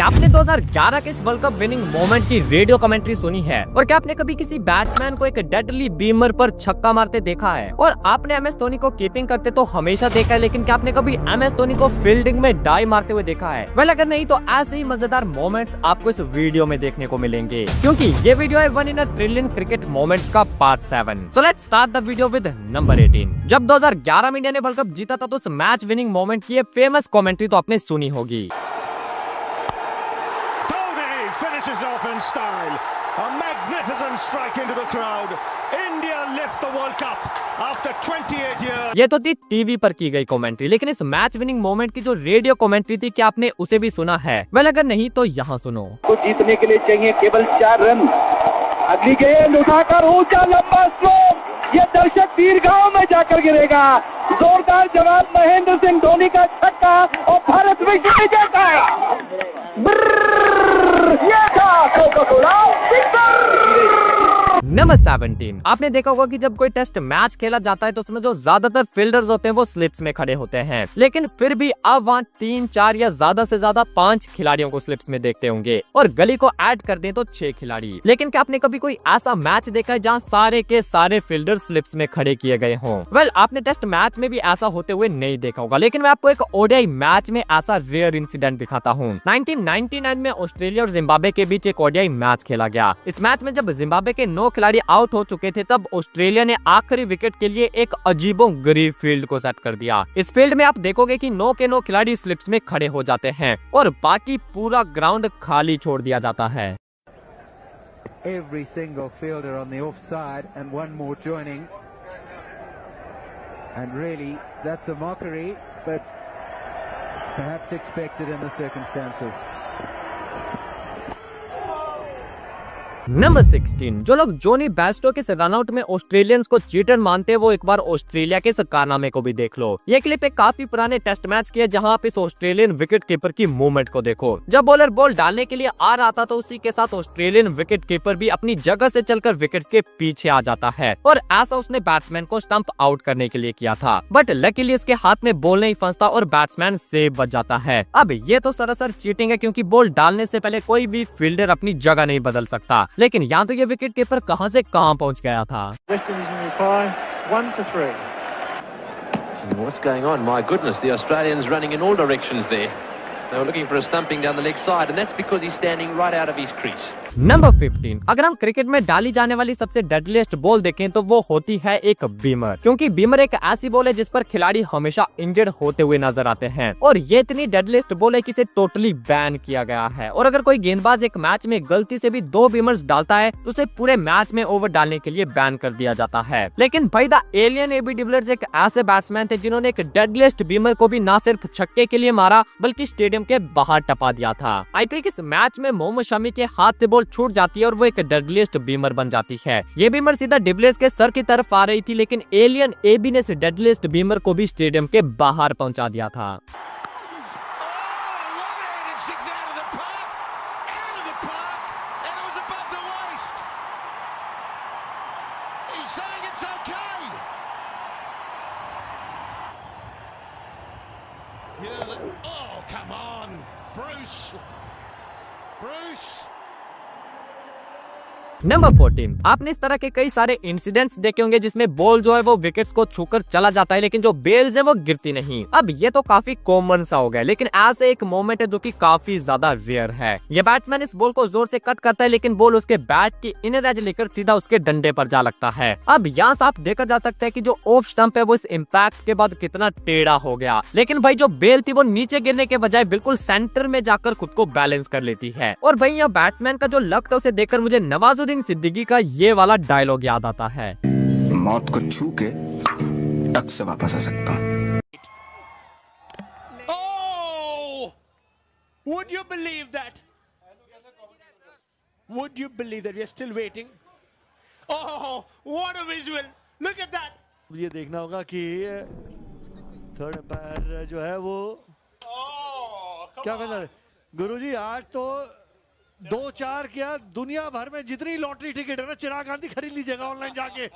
क्या आपने 2011 के इस वर्ल्ड कप विनिंग मोमेंट की रेडियो कमेंट्री सुनी है? और क्या आपने कभी किसी बैट्समैन को एक डेडली बीमर पर छक्का मारते देखा है? और आपने MS धोनी को कीपिंग करते तो हमेशा देखा है, लेकिन क्या आपने कभी MS धोनी को फील्डिंग में डाई मारते हुए देखा है? वेल, अगर नहीं तो ऐसे ही मजेदार मोमेंट्स आपको इस वीडियो में देखने को मिलेंगे, क्योंकि ये वीडियो है 1 इन अ ट्रिलियन क्रिकेट मोमेंट्स का part 7। So let's start the video with number 18। जब 2011 में इंडिया ने वर्ल्ड कप जीता था तो उस मैच विनिंग मोमेंट की फेमस कमेंट्री तो आपने सुनी होगी। Finishes off in style. A magnificent strike into the crowd. India lift the World Cup after 28 years. ये तो थी टीवी पर की गई कमेंट्री, लेकिन इस मैच विनिंग मोमेंट की जो रेडियो कमेंट्री थी, क्या आपने उसे भी सुना है? वेल, अगर नहीं तो यहाँ सुनो। तो जीतने के लिए चाहिए केवल 4 रन। अगली गेंद उठाकर ऊंचा लंबा स्ट्रोक, ये दर्शक दीर्घाओं में जाकर गिरेगा। जोरदार जवाब, महेंद्र सिंह धोनी का छक्का और भारत विश्व विजेता है। ये था कोका-कोला नंबर 17। आपने देखा होगा कि जब कोई टेस्ट मैच खेला जाता है तो उसमें जो ज्यादातर फील्डर्स होते हैं वो स्लिप्स में खड़े होते हैं, लेकिन फिर भी अब वहाँ 3, 4 या ज्यादा से ज्यादा 5 खिलाड़ियों को स्लिप्स में देखते होंगे, और गली को ऐड कर दें तो 6 खिलाड़ी। लेकिन क्या आपने कभी कोई ऐसा मैच देखा है जहाँ सारे के सारे फील्डर स्लिप्स में खड़े किए गए हों? वेल, आपने टेस्ट मैच में भी ऐसा होते हुए नहीं देखा होगा, लेकिन मैं आपको एक ODI मैच में ऐसा रेयर इंसिडेंट दिखाता हूँ। 1999 में ऑस्ट्रेलिया और जिम्बाब्वे के बीच एक ODI मैच खेला गया। इस मैच में जब जिम्बाब्वे के 9 खिलाड़ी आउट हो चुके थे, तब ऑस्ट्रेलिया ने आखिरी विकेट के लिए एक अजीबोगरीब फील्ड को सेट कर दिया। इस फील्ड में आप देखोगे कि 9 के 9 खिलाड़ी स्लिप्स में खड़े हो जाते हैं और बाकी पूरा ग्राउंड खाली छोड़ दिया जाता है। Every single fielder on the offside and one more joining, and really that's a mockery, but perhaps expected in the circumstances. Number 16। जो लोग जोनी बेयरस्टो के रनआउट में ऑस्ट्रेलियंस को चीटर मानते हैं, वो एक बार ऑस्ट्रेलिया के इस कारनामे को भी देख लो। ये क्लिप एक काफी पुराने टेस्ट मैच की है, जहां आप इस ऑस्ट्रेलियन विकेट कीपर की मूवमेंट को देखो। जब बॉलर बॉल डालने के लिए आ रहा था तो उसी के साथ ऑस्ट्रेलियन विकेट कीपर भी अपनी जगह से चलकर विकेट के पीछे आ जाता है, और ऐसा उसने बैट्समैन को स्टंप आउट करने के लिए किया था। बट लकीली इसके हाथ में बॉल नहीं फंसता और बैट्समैन सेफ बच जाता है। अब ये तो सरासर चीटिंग है, क्योंकि बॉल डालने से पहले कोई भी फील्डर अपनी जगह नहीं बदल सकता, लेकिन यहाँ तो ये विकेट कीपर कहां से कहां पहुंच गया था। What's going on? My goodness, the Australians running in all directions there. They were looking for a stumping down the leg side, and that's because he's standing right out of his crease. Number 15। अगर हम cricket में डाली जाने वाली सबसे deadliest ball देखें तो वो होती है एक बीमर, क्योंकि बीमर एक ऐसी बॉल है जिस पर खिलाड़ी हमेशा इंजर्ड होते हुए नजर आते हैं, और ये इतनी डेडलीस्ट बॉल है कि इसे टोटली बैन किया गया है। और अगर कोई गेंदबाज एक मैच में गलती से भी 2 बीमर्स डालता है तो उसे पूरे मैच में ओवर डालने के लिए बैन कर दिया जाता है। लेकिन भाई द एलियन AB डिविलियर्स एक ऐसे बैट्समैन थे जिन्होंने एक डेडलीस्ट बीमर को भी न सिर्फ छक्के के लिए मारा, बल्कि स्टेडियम के बाहर टपा दिया था। IPL के इस मैच में मोहम्मद शमी के हाथ से बॉल छूट जाती है और वो एक डेडलीस्ट बीमर बन जाती है। ये बीमर सीधा डिविलियर्स के सर की तरफ आ रही थी, लेकिन एलियन AB ने इस डेडलीस्ट बीमर को भी स्टेडियम के बाहर पहुंचा दिया था। नंबर 14। आपने इस तरह के कई सारे इंसिडेंट्स देखे होंगे जिसमें बॉल जो है वो विकेट्स को छूकर चला जाता है, लेकिन जो बेल्स है वो गिरती नहीं। अब ये तो काफी कॉमन सा हो गया, लेकिन ऐसे एक मोमेंट है जो कि काफी ज्यादा रेयर है। ये बैट्समैन इस बॉल को जोर से कट करता है, लेकिन बॉल उसके बैट की इनर एज लेकर सीधा उसके डंडे पर जा लगता है। अब यहाँ से आप देखा जा सकता है कि जो ऑफ स्टंप है वो इस इम्पैक्ट के बाद कितना टेढ़ा हो गया, लेकिन भाई जो बेल थी वो नीचे गिरने के बजाय बिल्कुल सेंटर में जाकर खुद को बैलेंस कर लेती है। और भाई यहाँ बैट्समैन का जो लक था उसे देखकर मुझे नवाजुद्दीन सिद्दीकी का ये वाला डायलॉग याद आता है, मौत को छू के टक से वापस आ सकता हूँ। Would you believe that? Would you believe that we are still waiting? Oh, what a visual! Look at that! ये देखना होगा कि थर्ड एम्पायर जो है वो क्या कहता है गुरुजी, आज तो 2-4 क्या दुनिया भर में जितनी लॉटरी टिकट है ना, चिराग गांधी खरीद लीजिएगा ऑनलाइन जाके।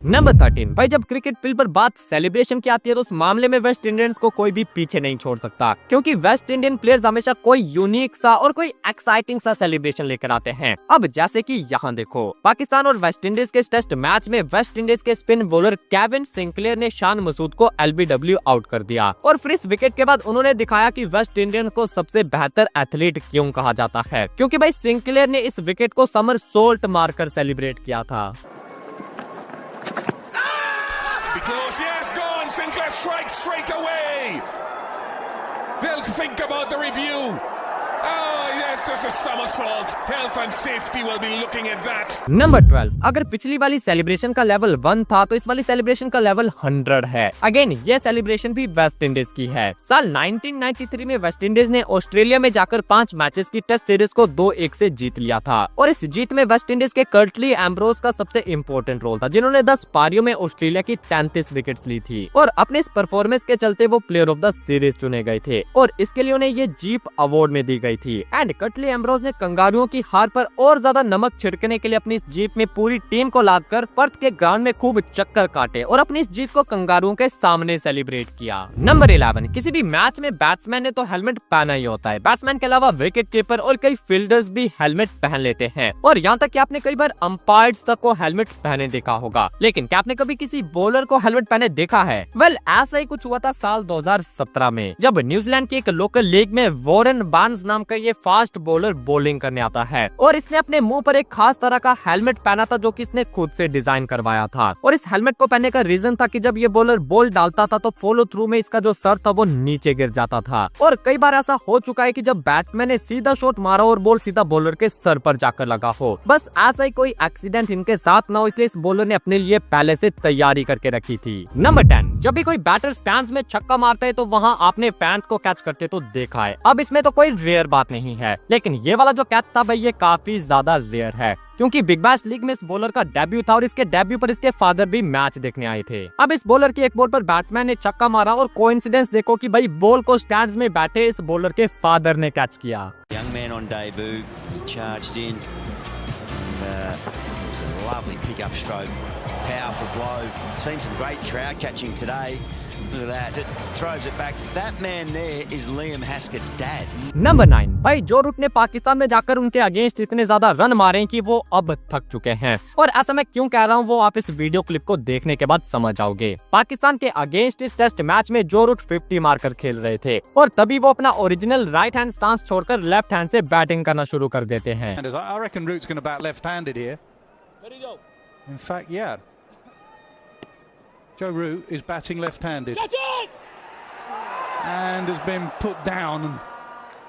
नंबर 13, भाई जब क्रिकेट फील्ड पर बात सेलिब्रेशन की आती है तो उस मामले में वेस्ट इंडियंस को कोई भी पीछे नहीं छोड़ सकता, क्योंकि वेस्ट इंडियन प्लेयर्स हमेशा कोई यूनिक सा और कोई एक्साइटिंग सा सेलिब्रेशन लेकर आते हैं। अब जैसे कि यहाँ देखो, पाकिस्तान और वेस्ट इंडीज के टेस्ट मैच में वेस्ट इंडीज के स्पिन बॉलर केविन सिंक्लेयर ने शान मसूद को LBW आउट कर दिया और फिर इस विकेट के बाद उन्होंने दिखाया कि वेस्ट इंडियन को सबसे बेहतर एथलीट क्यों कहा जाता है, क्योंकि भाई सिंक्लेयर ने इस विकेट को समर सोल्ट मारकर सेलिब्रेट किया था। Close, yes, gone. Sinclair strikes straight away. They'll think about the review. Oh, yes, just a somersault. Health and safety will be looking at that. Number 12, अगर पिछली वाली celebration का level 1 था तो इस वाली सेलिब्रेशन का लेवल 100 है। अगेन ये सेलिब्रेशन भी वेस्ट इंडीज की है। साल 1993 में वेस्ट इंडीज ने ऑस्ट्रेलिया में जाकर 5 मैचेस की टेस्ट सीरीज को 2-1 से जीत लिया था और इस जीत में वेस्ट इंडीज के कर्टली एम्ब्रोज का सबसे इम्पोर्टेंट रोल था, जिन्होंने 10 पारियों में ऑस्ट्रेलिया की 33 विकेट्स ली थी और अपने इस परफॉर्मेंस के चलते वो प्लेयर ऑफ द सीरीज चुने गए थे और इसके लिए उन्हें ये जीप अवार्ड में दी गई थी। एंड कर्टली एम्ब्रोज ने कंगारुओं की हार पर और ज्यादा नमक छिड़कने के लिए अपनी इस जीप में पूरी टीम को लादकर पर्थ के ग्राउंड में खूब चक्कर काटे और अपनी इस जीत को कंगारुओं के सामने सेलिब्रेट किया। नंबर 11, किसी भी मैच में बैट्समैन ने तो हेलमेट पहना ही होता है। बैट्समैन के अलावा विकेट कीपर और कई फील्डर्स भी हेलमेट पहन लेते हैं और यहाँ तक कि आपने कई बार अंपायर्स तक को हेलमेट पहने देखा होगा, लेकिन क्या आपने कभी किसी बॉलर को हेलमेट पहने देखा है? वेल, ऐसा ही कुछ हुआ था साल 2017 में, जब न्यूजीलैंड की एक लोकल लीग में वॉरेन बार्न्स नाम का ये फास्ट बॉलर बॉलिंग करने आता है और इसने अपने मुंह पर एक खास तरह का हेलमेट पहना था जो कि इसने खुद से डिजाइन करवाया था और इस हेलमेट को पहनने का रीजन था कि जब ये बॉलर बॉल डालता था तो फॉलो थ्रू में इसका जो सर था वो नीचे गिर जाता था और कई बार ऐसा हो चुका है कि जब बैट्समैन ने सीधा शॉट मारा और बॉल सीधा बॉलर के सर पर जाकर लगा हो। बस ऐसा ही कोई एक्सीडेंट इनके साथ ना हो, इसलिए इस बॉलर ने अपने लिए पहले से तैयारी करके रखी थी। नंबर 10, जब भी कोई बैटर स्टैंड्स में छक्का मारता है तो वहाँ आपने फैंस को कैच करते तो देखा है। अब इसमें तो कोई रेयर बात नहीं है, लेकिन ये वाला जो कैच था भाई ये काफी ज्यादा रेयर है, क्योंकि बिग बैश लीग में इस बॉलर का डेब्यू था और इसके डेब्यू पर इसके फादर भी मैच देखने आए थे। अब इस बॉलर की एक बॉल पर बैट्समैन ने छक्का मारा और कोइंसिडेंस देखो कि भाई बॉल को स्टैंड्स में बैठे इस बॉलर के फादर ने कैच किया। Young man on debut, he charged in. It was a lovely pick-up stroke, powerful blow. Seen some great crowd catching today. Look at that. It throws it back. That man there is Liam Haskett's dad. Number 9, भाई जो root ने पाकिस्तान में जाकर उनके against इतने ज्यादा run मारे कि वो अब थक चुके हैं और ऐसा मैं क्यों कह रहा हूँ वो आप इस वीडियो क्लिप को देखने के बाद समझ आओगे। पाकिस्तान के अगेंस्ट इस टेस्ट मैच में जो रूट 50 मारकर खेल रहे थे और तभी वो अपना ओरिजिनल राइट हैंड स्टांस छोड़कर लेफ्ट हैंड से बैटिंग करना शुरू कर देते हैं। I reckon Root's going to bat left-handed here. In fact, yeah. Joe Root is batting left-handed and has been put down.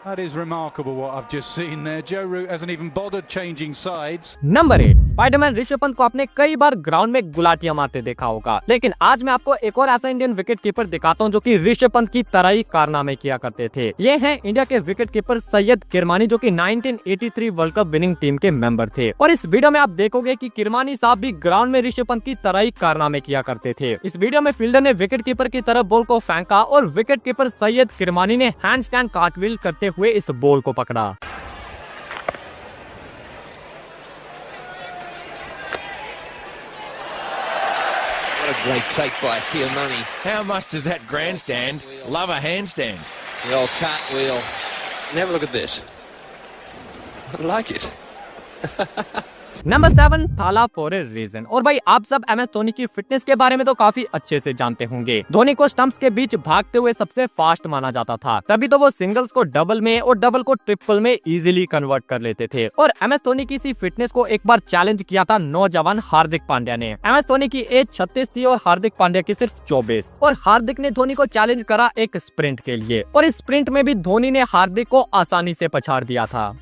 And that is remarkable what I've just seen there. Joe Root hasn't even bothered changing sides. Number 8, Spiderman Rishabh Pant को आपने कई बार ground में गुलाटियां मारते देखा होगा, लेकिन आज मैं आपको एक और ऐसा इंडियन विकेट कीपर दिखाता हूं जो कि ऋषभ पंत की तरह ही कारनामे किया करते थे। ये हैं इंडिया के विकेट कीपर सैयद किरमानी, जो कि 1983 वर्ल्ड कप विनिंग टीम के मेंबर थे और इस वीडियो में आप देखोगे कि किरमानी साहब भी ग्राउंड में ऋषभ पंत की तरह ही कारनामे किया करते थे। इस वीडियो में फील्डर ने विकेट कीपर की तरफ बॉल को फेंका और विकेट कीपर सैयद किरमानी ने हैंड स्टैंड कार्टव्हील करते हुए इस बॉल को पकड़ा। What a great take by Kirmani. How much does that grandstand love a handstand? The old cartwheel. And have a look at this. I like it. Number 7, थाला for a reason. और भाई आप सब MS Dhoni की fitness के बारे में तो काफी अच्छे से जानते होंगे। धोनी को स्टंप्स के बीच भागते हुए सबसे फास्ट माना जाता था, तभी तो वो सिंगल्स को डबल में और डबल को ट्रिपल में इजीली कन्वर्ट कर लेते थे। और MS धोनी की इसी फिटनेस को एक बार चैलेंज किया था नौजवान हार्दिक पांड्या ने। MS धोनी की एज 36 थी और हार्दिक पांड्या की सिर्फ 24 और हार्दिक ने धोनी को चैलेंज करा एक स्प्रिंट के लिए और इस स्प्रिंट में भी धोनी ने हार्दिक को आसानी से पछाड़ दिया था।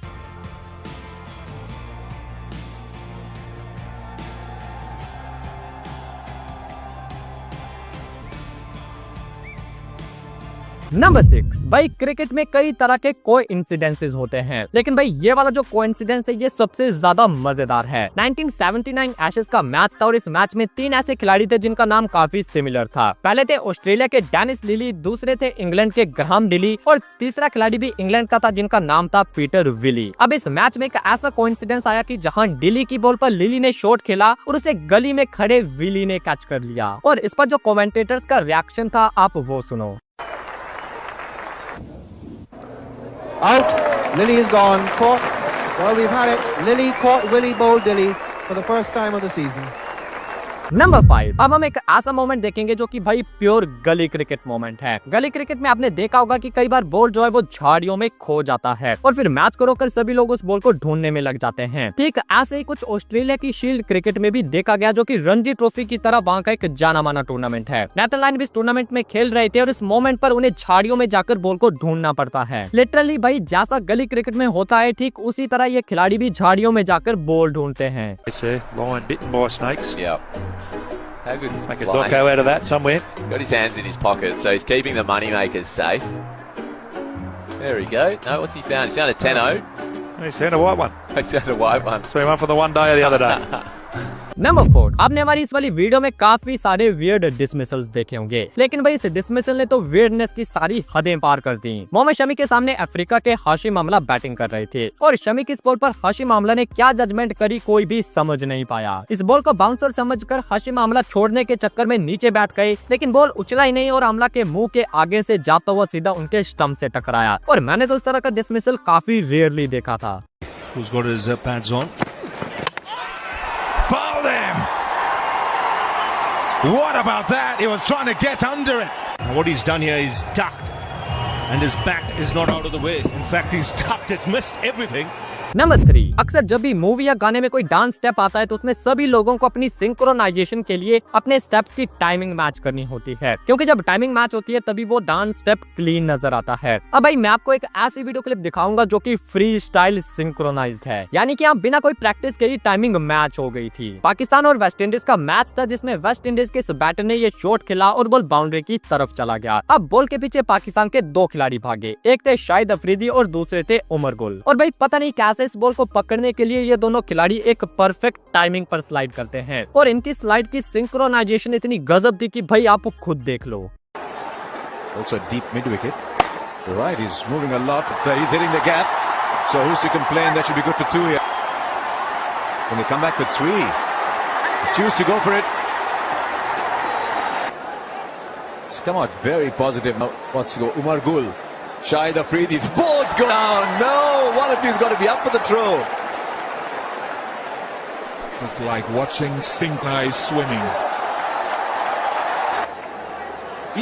नंबर 6, भाई क्रिकेट में कई तरह के कोइंसिडेंसेस होते हैं, लेकिन भाई ये वाला जो कोइंसिडेंस है ये सबसे ज्यादा मजेदार है। 1979 एशेज का मैच था और इस मैच में 3 ऐसे खिलाड़ी थे जिनका नाम काफी सिमिलर था। पहले थे ऑस्ट्रेलिया के डेनिस लिली, दूसरे थे इंग्लैंड के ग्राहम डिली और तीसरा खिलाड़ी भी इंग्लैंड का था जिनका नाम था पीटर विली। अब इस मैच में एक ऐसा कोइंसिडेंस आया कि जहां डिली की बॉल पर लिली ने शॉट खेला और उसे गली में खड़े विली ने कैच कर लिया, और इस पर जो कमेंटेटर्स का रिएक्शन था आप वो सुनो। Out. Lily is gone. Caught. Well, we've had it. Lily caught Willie Boldilly for the first time of the season. Number 5, अब हम एक ऐसा मोमेंट देखेंगे जो कि भाई प्योर गली क्रिकेट मोमेंट है। गली क्रिकेट में आपने देखा होगा कि कई बार बॉल जो है वो झाड़ियों में खो जाता है और फिर मैच को रोककर सभी लोग उस बॉल को ढूंढने में लग जाते हैं। ठीक ऐसे ही कुछ ऑस्ट्रेलिया की शील्ड क्रिकेट में भी देखा गया, जो कि रणजी ट्रॉफी की तरह वहाँ का एक जाना माना टूर्नामेंट है। नेदरलैंड भी इस टूर्नामेंट में खेल रहे थे और इस मोमेंट पर उन्हें झाड़ियों में जाकर बॉल को ढूंढना पड़ता है। लिटरली भाई जैसा गली क्रिकेट में होता है ठीक उसी तरह ये खिलाड़ी भी झाड़ियों में जाकर बॉल ढूंढते हैं। How good's make a doco out of that somewhere. He's got his hands in his pockets, so he's keeping the money makers safe. There we go. No, what's he found? He's found a 10-0. He's found a white one. He's found a white one. So he won for the one day or the other day. Number 4, आपने हमारी इस वाली video में काफी सारे weird dismissals देखे होंगे, लेकिन भाई इस डिसमिसल ने तो वियर्डनेस की सारी हदें पार कर दी। मोहम्मद शमी के सामने अफ्रीका के हाशिम आमला बैटिंग कर रहे थे और शमी की इस बॉल पर हाशिम आमला ने क्या जजमेंट करी कोई भी समझ नहीं पाया। इस बॉल को बाउंसर समझकर हाशिम आमला छोड़ने के चक्कर में नीचे बैठ गए, लेकिन बॉल उछला ही नहीं और आमला के मुंह के आगे से जाता हुआ सीधा उनके स्टंप से टकराया। और मैंने तो इस तरह का डिसमिसल काफी रेयरली देखा था। Who's got his pads on? What about that? He was trying to get under it. And what he's done here is ducked, and his bat is not out of the way. In fact, he's ducked it, missed everything. Number 3, अक्सर जब भी movie या गाने में कोई dance step आता है तो उसमें सभी लोगों को अपनी सिंक्रोनाइजेशन के लिए अपने स्टेप्स की टाइमिंग मैच करनी होती है, क्योंकि जब टाइमिंग मैच होती है तभी वो डांस स्टेप क्लीन नजर आता है। अब भाई मैं आपको एक ऐसी वीडियो क्लिप दिखाऊंगा जो कि फ्री स्टाइल सिंक्रोनाइज्ड है, यानी कि आप बिना कोई प्रैक्टिस के ही टाइमिंग मैच हो गई थी। पाकिस्तान और वेस्ट इंडीज का मैच था जिसमें वेस्ट इंडीज के इस बैटर ने ये शॉट खेला और बॉल बाउंड्री की तरफ चला गया। अब बॉल के पीछे पाकिस्तान के 2 खिलाड़ी भागे, एक थे शाहिद अफरीदी और दूसरे थे उमर गुल। और भाई पता नहीं कैसे इस बॉल को पकड़ने के लिए ये दोनों खिलाड़ी एक परफेक्ट टाइमिंग पर स्लाइड करते हैं और इनकी स्लाइड की सिंक्रोनाइजेशन इतनी गजब थी कि भाई आप खुद देख लो। Also deep mid wicket. Right, he's moving a lot. He's hitting the gap. So who's to complain? That should be good for 2 here. When they come back for 3, they choose to go for it. It's come out very positive. Now what's go? Umar Gul, Shahid Afridi, both go down. No, one of these got to be up for the throw. It's like watching synchronized swimming.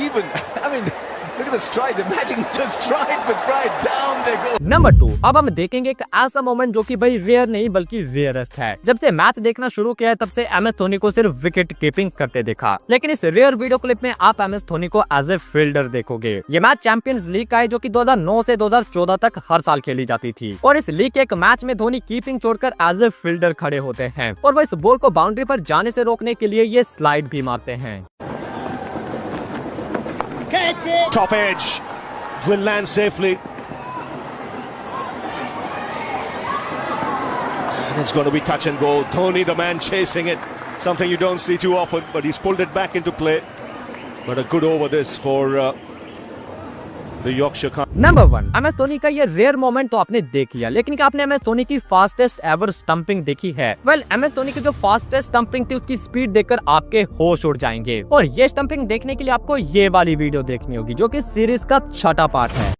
Even, I mean, look at the stride. The magic is just stride for stride. Down they go. Number 2, अब हम देखेंगे एक ऐसा moment जो कि भाई rare नहीं बल्कि रेयरेस्ट है। जब से मैच देखना शुरू किया है तब से एम एस धोनी को सिर्फ विकेट कीपिंग करते देखा, लेकिन इस रेयर वीडियो क्लिप में आप एम एस धोनी को एज ए फील्डर देखोगे। ये मैच चैंपियंस लीग का है जो कि 2009 से 2014 तक हर साल खेली जाती थी और इस लीग के एक मैच में धोनी कीपिंग छोड़कर एज ए फील्डर खड़े होते हैं और वो इस बॉल को बाउंड्री पर जाने से रोकने के लिए ये स्लाइड भी मारते हैं। Top edge will land safely. And it's going to be touch and go. Dhoni, the man chasing it. Something you don't see too often, but he's pulled it back into play. But a good over this for the Yorkshire Khan. Number 1, M S Dhoni का ये rare moment तो आपने देख लिया, लेकिन क्या आपने M S Dhoni की फास्टेस्ट एवर स्टंपिंग देखी है? वेल, एम एस धोनी की जो फास्टेस्ट स्टंपिंग थी उसकी स्पीड देखकर आपके होश उड़ जाएंगे और ये स्टंपिंग देखने के लिए आपको ये वाली वीडियो देखनी होगी जो कि सीरीज का 6था पार्ट है।